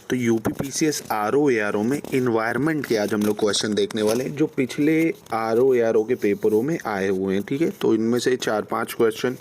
तो UPPCS RO ARO में environment के आज हम लोग क्वेश्चन देखने वाले हैं जो पिछले आरओ एआरओ के पेपरों में आए हुए हैं। ठीक है, तो इनमें से 4-5 क्वेश्चन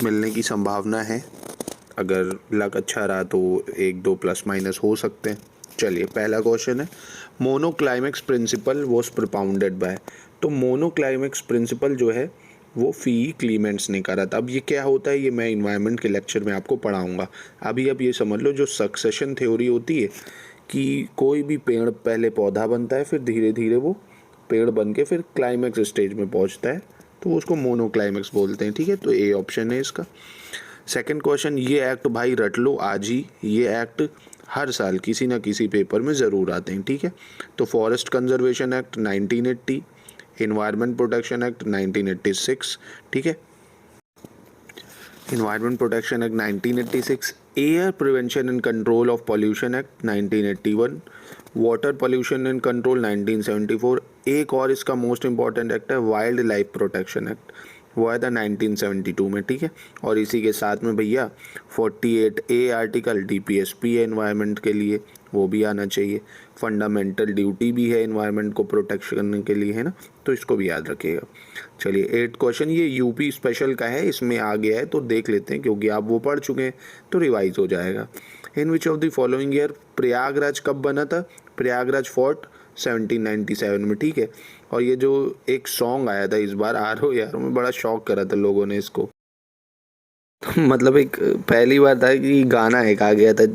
मिलने की संभावना है। अगर लक अच्छा रहा तो 1-2 प्लस माइनस हो सकते हैं। चलिए, पहला क्वेश्चन है, मोनोक्लाइमेक्स प्रिंसिपल वॉज प्रोपाउंडेड बाय। तो मोनोक्लाइमेक्स प्रिंसिपल जो है वो फी क्लीमेंट्स ने करा था। अब ये क्या होता है, ये मैं इन्वायरमेंट के लेक्चर में आपको पढ़ाऊंगा। अभी आप ये समझ लो, जो सक्सेशन थ्योरी होती है कि कोई भी पेड़ पहले पौधा बनता है, फिर धीरे धीरे वो पेड़ बन के फिर क्लाइमेक्स स्टेज में पहुंचता है, तो उसको मोनोक्लाइमेक्स बोलते हैं। ठीक है, तो ए ऑप्शन है इसका। सेकंड क्वेश्चन, ये एक्ट भाई रट लो आज ही, ये एक्ट हर साल किसी ना किसी पेपर में ज़रूर आते हैं। ठीक है, तो forest conservation act 1980, environment protection act 1986। ठीक है, environment protection act 1986, air prevention and control of pollution act 1981, water pollution and control 1974। एक और इसका मोस्ट इंपॉर्टेंट एक्ट है वाइल्ड लाइफ प्रोटेक्शन एक्ट, वो आया था 1972 में। ठीक है, और इसी के साथ में भैया 48A आर्टिकल डीपीएसपी है एनवायरनमेंट के लिए, वो भी आना चाहिए। फंडामेंटल ड्यूटी भी है एनवायरनमेंट को प्रोटेक्ट करने के लिए, है ना, तो इसको भी याद रखिएगा। चलिए, 8 क्वेश्चन ये यूपी स्पेशल का है, इसमें आ गया है तो देख लेते हैं, क्योंकि आप वो पढ़ चुके हैं तो रिवाइज हो जाएगा। In which of the following year Prayagraj कब बना था? प्रयागराज फोर्ट 1797 में। ठीक है, और ये जो एक सॉन्ग आया था इस बार आरओ यार में, बड़ा शौक करा था लोगों ने इसको। मतलब एक पहली बार था कि गाना एक आ गया था,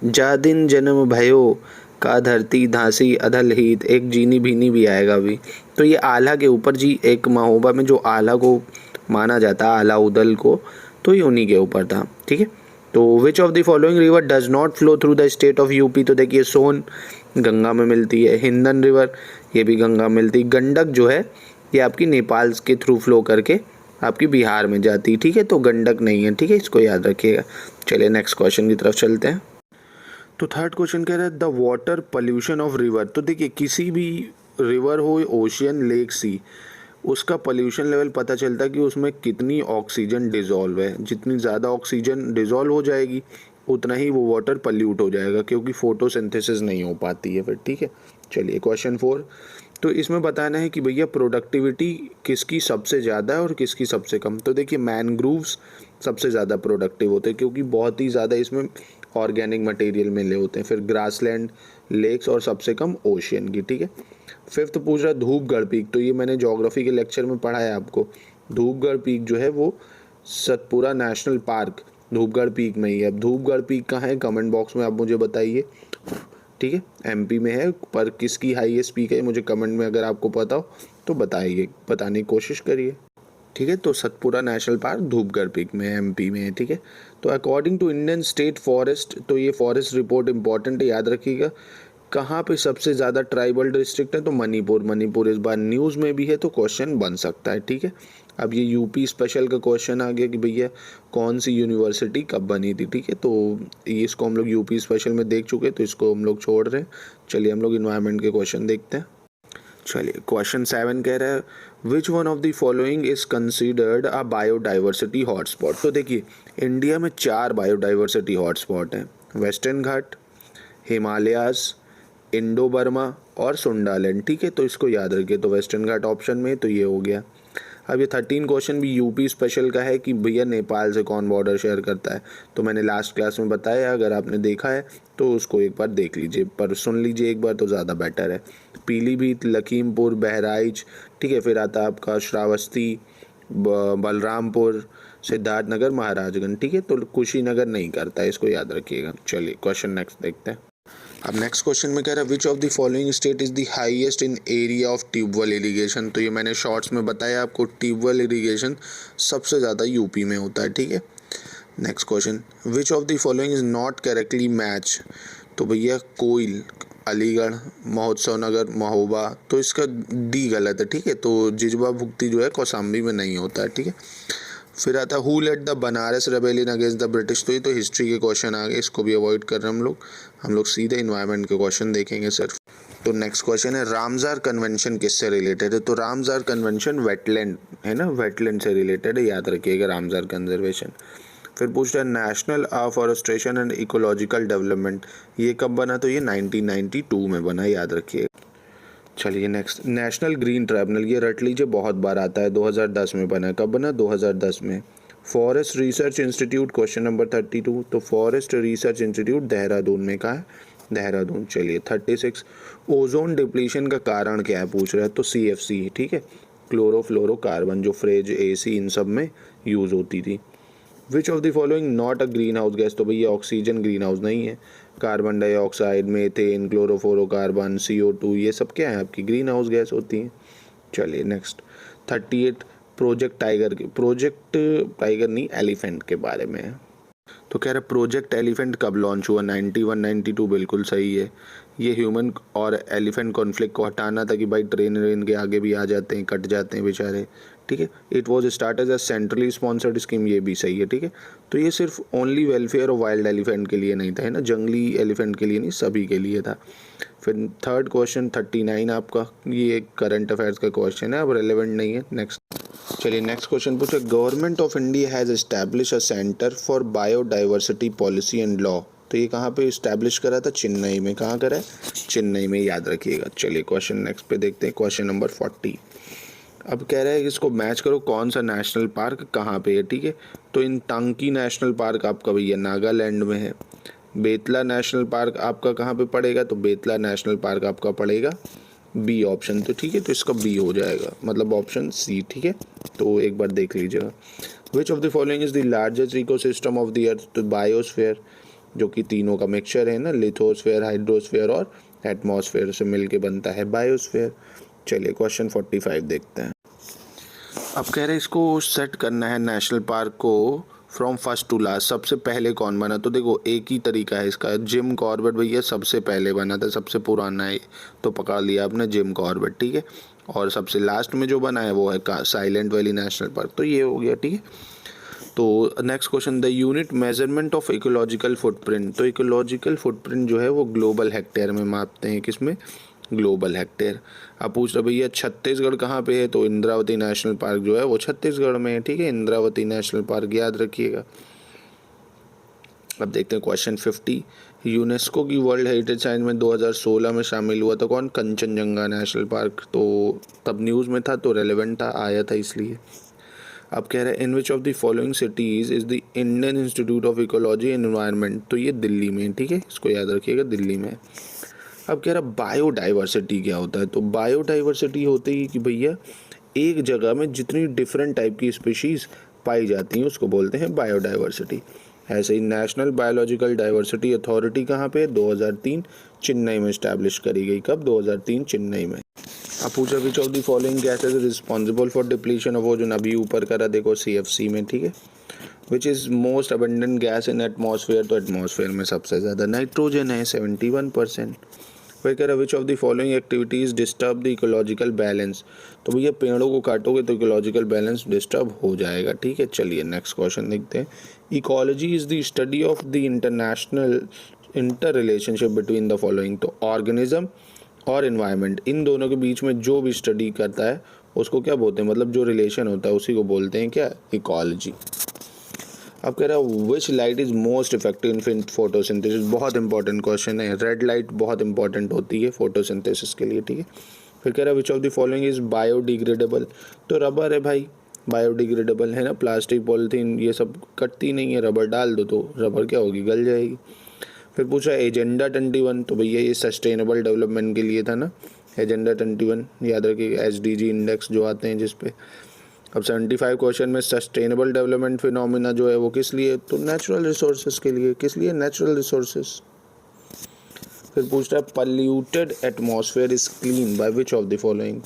जा दिन जन्म भयो का धरती धांसी अधल हित, एक जीनी भीनी भी आएगा अभी। तो ये आला के ऊपर जी, एक महोबा में जो आला को माना जाता है, आला उदल को, तो ये उन्हीं के ऊपर था। ठीक है, तो विच of the following river does not flow through the state of UP? तो देखिए, सोन गंगा में मिलती है, हिंदन रिवर ये भी गंगा मिलती है, गंडक जो है ये आपकी नेपाल के थ्रू फ्लो करके आपकी बिहार में जाती है। ठीक है, तो गंडक नहीं है। ठीक है, इसको याद रखिएगा। चलिए नेक्स्ट क्वेश्चन की तरफ चलते हैं। तो थर्ड क्वेश्चन कह रहा है the water pollution of river. तो देखिए, किसी भी रिवर हो, ओशियन, लेक, सी, उसका पोल्यूशन लेवल पता चलता है कि उसमें कितनी ऑक्सीजन डिजॉल्व है। जितनी ज़्यादा ऑक्सीजन डिजॉल्व हो जाएगी उतना ही वो वाटर पल्यूट हो जाएगा, क्योंकि फोटोसिंथेसिस नहीं हो पाती है फिर। ठीक है, चलिए क्वेश्चन 4। तो इसमें बताना है कि भैया प्रोडक्टिविटी किसकी सबसे ज़्यादा है और किसकी सबसे कम। तो देखिए, मैनग्रूव्स सबसे ज़्यादा प्रोडक्टिव होते हैं, क्योंकि बहुत ही ज़्यादा इसमें ऑर्गेनिक मटेरियल मिले होते हैं। फिर ग्रासलैंड, लेक्स और सबसे कम ओशियन की। ठीक है, फिफ्थ पूछ रहा धूपगढ़ पीक। तो ये मैंने ज्योग्राफी के लेक्चर में पढ़ा है आपको। धूपगढ़ पीक जो है वो Satpura national park Dhupgarh peak में ही है। अब धूपगढ़ पीक कहाँ है, कमेंट बॉक्स में आप मुझे बताइए। ठीक है, एमपी में है, पर किसकी हाईएस्ट पीक है मुझे कमेंट में अगर आपको पता हो तो बताइए, बताने की कोशिश करिए। ठीक है, तो Satpura national park Dhupgarh peak में एमपी में है। ठीक है, तो according to Indian state forest, तो ये फॉरेस्ट रिपोर्ट इंपॉर्टेंट है, याद रखिएगा। कहाँ पे सबसे ज़्यादा ट्राइबल डिस्ट्रिक्ट है? तो मणिपुर। मणिपुर इस बार न्यूज़ में भी है, तो क्वेश्चन बन सकता है। ठीक है, अब ये यूपी स्पेशल का क्वेश्चन आ गया कि भैया कौन सी यूनिवर्सिटी कब बनी थी। ठीक है, तो ये इसको हम लोग यूपी स्पेशल में देख चुके, तो इसको हम लोग छोड़ रहे हैं। चलिए हम लोग इन्वायरमेंट के क्वेश्चन देखते हैं। चलिए, क्वेश्चन 7 कह रहा है which one of the following is considered a biodiversity hotspot. तो देखिए, इंडिया में 4 बायोडाइवर्सिटी हॉटस्पॉट हैं, वेस्टर्न घाट, हिमालयाज, इंडो बर्मा और सुंडालैंड। ठीक है, तो इसको याद रखिए। तो वेस्टर्न घाट ऑप्शन में, तो ये हो गया। अब ये 13 क्वेश्चन भी यूपी स्पेशल का है कि भैया नेपाल से कौन बॉर्डर शेयर करता है। तो मैंने लास्ट क्लास में बताया, अगर आपने देखा है तो उसको एक बार देख लीजिए, पर सुन लीजिए एक बार तो ज़्यादा बेटर है। पीलीभीत, लखीमपुर, बहराइच। ठीक है, फिर आता है आपका श्रावस्ती, बलरामपुर, सिद्धार्थनगर, महाराजगंज। ठीक है, तो कुशीनगर नहीं करता है, इसको याद रखिएगा। चलिए क्वेश्चन नेक्स्ट देखते हैं। अब नेक्स्ट क्वेश्चन में कह रहा है which of the following state is the highest in area of tubewell irrigation. तो ये मैंने शॉर्ट्स में बताया आपको, ट्यूबवेल इरिगेशन सबसे ज़्यादा यूपी में होता है। ठीक है, next question, which of the following is not correctly match. तो भैया कोयल, अलीगढ़, महोत्सव नगर, महोबा, तो इसका डी गलत है। ठीक है, तो जिजबा भुक्ति जो है कौसाम्बी में नहीं होता है। ठीक है, फिर आता है who led the Banaras rebellion against the British. तो ये तो हिस्ट्री के क्वेश्चन आ गए, इसको भी अवॉइड कर रहे हैं हम लोग सीधे इन्वायरमेंट के क्वेश्चन देखेंगे सिर्फ। तो नेक्स्ट क्वेश्चन है रामजार कन्वेंशन किससे रिलेटेड है। तो रामजार कन्वेंशन वेटलैंड है ना, वेटलैंड से रिलेटेड है, याद रखिएगा रामजार कंजर्वेशन। फिर पूछ रहा है national afforestation and ecological development, ये कब बना? तो ये 1992 में बना, याद रखिए। चलिए नेक्स्ट, नेशनल ग्रीन ट्राइब्यूनल, ये रट लीजिए, बहुत बार आता है, 2010 में बना। कब बना? 2010 में। Forest research institute, question number 32, तो फॉरेस्ट रिसर्च इंस्टीट्यूट देहरादून में, कहाँ है? देहरादून। चलिए 36, ओजोन डिप्लीशन का कारण क्या है पूछ रहा है, तो CFC, ठीक है, क्लोरोफ्लोरोकार्बन, जो फ्रिज, AC इन सब में यूज़ होती थी। विच of the following not a green house gas, तो भैया ऑक्सीजन ग्रीन हाउस नहीं है, carbon dioxide, methane, chlorofluorocarbon, CO2, ये सब क्या है? आपकी ग्रीन हाउस गैस होती हैं। चलिए नेक्स्ट 38, प्रोजेक्ट टाइगर नहीं, एलिफेंट के बारे में है। तो कह रहा है प्रोजेक्ट एलिफेंट कब लॉन्च हुआ? 91 92, बिल्कुल सही है। ये ह्यूमन और एलिफेंट कॉन्फ्लिक्ट को हटाना था कि भाई ट्रेन के आगे भी आ जाते हैं, कट जाते हैं बेचारे, ठीक है। It was started as centrally sponsored scheme, ये भी सही है, ठीक है। तो ये सिर्फ only welfare of wild elephant के लिए नहीं था, है ना, जंगली एलिफेंट के लिए नहीं, सभी के लिए था। फिर थर्ड क्वेश्चन 39 आपका, ये एक करंट अफेयर्स का क्वेश्चन है, अब रेलेवेंट नहीं है। नेक्स्ट, चलिए नेक्स्ट क्वेश्चन पूछे, government of India has establish a centre for biodiversity policy and law, तो ये कहाँ पे इस्टेब्लिश करा था? चेन्नई में। कहाँ करा है? चेन्नई में, याद रखिएगा। चलिए क्वेश्चन नेक्स्ट पे देखते हैं, क्वेश्चन नंबर 40। अब कह रहा है कि इसको मैच करो, कौन सा नेशनल पार्क कहाँ पे है, ठीक है। तो इन तांकी नेशनल पार्क आपका भैया नागालैंड में है। बेतला नेशनल पार्क आपका कहाँ पे पड़ेगा? तो बेतला नेशनल पार्क आपका पड़ेगा बी ऑप्शन, तो ठीक है, तो इसका बी हो जाएगा, मतलब ऑप्शन सी, ठीक है। तो एक बार देख लीजिएगा। विच of the following is the largest ecosystem of the earth, तो बायोस्फीयर, जो कि तीनों का मिक्सचर है ना, लिथोस्फीयर, हाइड्रोस्फीयर और एटमॉस्फेयर से मिलके बनता है बायोस्फीयर। चलिए क्वेश्चन 45 देखते हैं। अब कह रहे हैं इसको सेट करना है नेशनल पार्क को फ्रॉम फर्स्ट टू लास्ट, सबसे पहले कौन बना? तो देखो एक ही तरीका है इसका, जिम कॉर्बेट भैया सबसे पहले बना था, सबसे पुराना है, तो पकड़ लिया आपने जिम कॉर्बेट, ठीक है। और सबसे लास्ट में जो बना है वो है साइलेंट वैली नेशनल पार्क, तो ये हो गया, ठीक है। तो next question, the unit measurement of ecological footprint, तो इकोलॉजिकल फुटप्रिंट जो है वो ग्लोबल हेक्टेयर में मापते हैं, किसमें? Global hectare. अब पूछ रहा भैया छत्तीसगढ़ कहाँ पे है, तो इंद्रावती नेशनल पार्क जो है वो छत्तीसगढ़ में है, ठीक है, इंद्रावती नेशनल पार्क, याद रखिएगा। अब देखते हैं क्वेश्चन 50, यूनेस्को की वर्ल्ड हेरिटेज साइट में 2016 में शामिल हुआ था कौन? कंचनजंगा नेशनल पार्क, तो तब न्यूज़ में था, तो रेलेवेंट था, आया था इसलिए। अब कह रहे हैं in which of the following cities is the Indian Institute of Ecology and Environment, तो ये दिल्ली में, ठीक है, इसको याद रखिएगा, दिल्ली में। अब कह रहा बायोडाइवर्सिटी क्या होता है, तो बायोडाइवर्सिटी होती है कि भैया एक जगह में जितनी डिफरेंट टाइप की स्पीशीज़ पाई जाती हैं उसको बोलते हैं बायोडाइवर्सिटी। ऐसे ही नेशनल बायोलॉजिकल डाइवर्सिटी अथॉरिटी कहाँ पे? 2003 चेन्नई में इस्टेब्लिश करी गई। कब? 2003 चेन्नई में। अब पूछा विच of the following gases responsible for depletion of ozone, अभी ऊपर करा देखो CFC में, ठीक है। Which is most abundant gas in atmosphere, तो एटमॉस्फेयर में सबसे ज़्यादा नाइट्रोजन है, 71%। वही कह रहा विच of the following activities disturb the ecological balance, तो भैया पेड़ों को काटोगे तो इकोलॉजिकल बैलेंस डिस्टर्ब हो जाएगा, ठीक है। चलिए नेक्स्ट क्वेश्चन देखते हैं। Ecology is the study of the inter relationship between the following, तो ऑर्गेनिज्म और इन्वायरमेंट, इन दोनों के बीच में जो भी स्टडी करता है उसको क्या बोलते हैं, मतलब जो रिलेशन होता है उसी को बोलते हैं क्या? इकोलॉजी। अब कह रहा है which light is most effective in photosynthesis, बहुत इंपॉर्टेंट क्वेश्चन है, रेड लाइट बहुत इंपॉर्टेंट होती है फोटोसिंथेसिस के लिए, ठीक है। फिर कह रहा है which of the following is biodegradable, तो रबर है भाई, बायोडिग्रेडेबल है ना, प्लास्टिक पॉलीथीन ये सब कटती नहीं है, रबर डाल दो तो रबर क्या होगी, गल जाएगी। फिर पूछा एजेंडा 21, तो भैया ये सस्टेनेबल डेवलपमेंट के लिए था ना, एजेंडा 21, याद रखिए SDG इंडेक्स जो आते हैं जिस पे। अब 75 क्वेश्चन में सस्टेनेबल डेवलपमेंट फिनोमिना जो है वो किस लिए, तो नेचुरल रिसोर्सेज के लिए, किस लिए? Natural resources. फिर पूछ रहा है polluted atmosphere is clean by which of the following,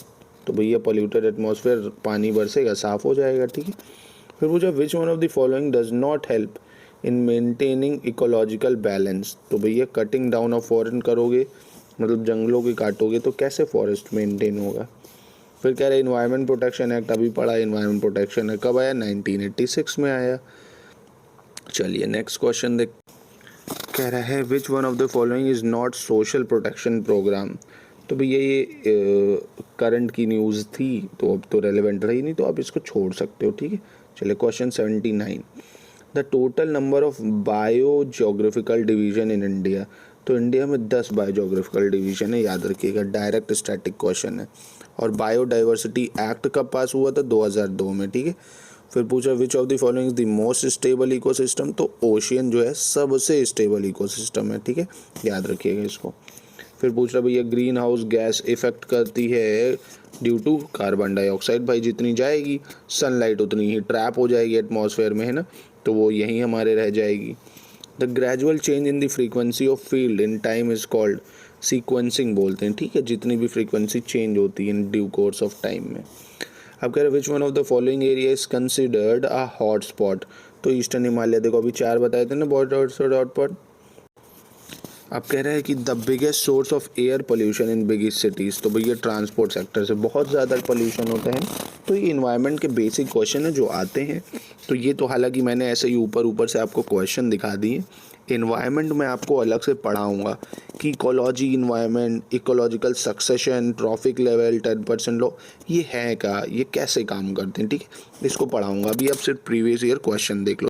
तो भैया पॉल्यूटेड एटमॉस्फेयर, पानी बरसेगा साफ हो जाएगा, ठीक है। फिर पूछा विच one of the following does not help in maintaining ecological balance, तो भैया कटिंग डाउन ऑफ फॉरेस्ट करोगे, मतलब जंगलों की काटोगे तो कैसे फॉरेस्ट मेंटेन होगा। फिर कह रहे हैं इन्वायरमेंट प्रोटेक्शन एक्ट, अभी पढ़ा इन्वायरमेंट प्रोटेक्शन है, कब आया? 1986 में आया। चलिए नेक्स्ट क्वेश्चन देख, कह रहा है which one of the following is not social protection programme, तो भैया ये करंट की न्यूज़ थी तो अब तो रेलेवेंट रही नहीं, तो आप इसको छोड़ सकते हो, ठीक है। चलिए question 79, the total number of biogeographical division in India. तो इंडिया में 10 बायोजोग्राफिकल डिवीजन है, याद रखिएगा, डायरेक्ट स्टैटिक क्वेश्चन है। और बायोडाइवर्सिटी एक्ट कब पास हुआ था? 2002 में, ठीक है। फिर पूछा विच of the following is the most stable ecosystem. तो ओशियन जो है सबसे स्टेबल इकोसिस्टम है, ठीक है, याद रखिएगा इसको। फिर पूछ रहा भैया ग्रीन हाउस गैस इफेक्ट करती है ड्यू टू कार्बन डाइऑक्साइड। भाई जितनी जाएगी सनलाइट उतनी ही ट्रैप हो जाएगी एटमॉस्फेयर में, है ना, तो वो यहीं हमारे रह जाएगी। The gradual change in the frequency of field in time is called sequencing बोलते हैं, ठीक है, जितनी भी फ्रीक्वेंसी चेंज होती है in due course of time में। अब कह रहे विच one of the following area is considered a hot spot. तो ईस्टर्न हिमालय, देखो अभी 4 बताए थे ना हॉट स्पॉट। अब कह रहे हैं कि the biggest source of air pollution in biggest cities. तो भैया ट्रांसपोर्ट सेक्टर से बहुत ज़्यादा पोल्यूशन होता है। तो ये इन्वायरमेंट के बेसिक क्वेश्चन है जो आते हैं। तो ये तो हालांकि मैंने ऐसे ही ऊपर ऊपर से आपको क्वेश्चन दिखा दिए। इन्वायरमेंट में आपको अलग से पढ़ाऊँगा कि ecology, environment, ecological succession, trophic level, 10% law, ये है क्या, ये कैसे काम करते हैं, ठीक है, इसको पढ़ाऊँगा। अभी आप सिर्फ प्रीवियस ईयर क्वेश्चन देख लो।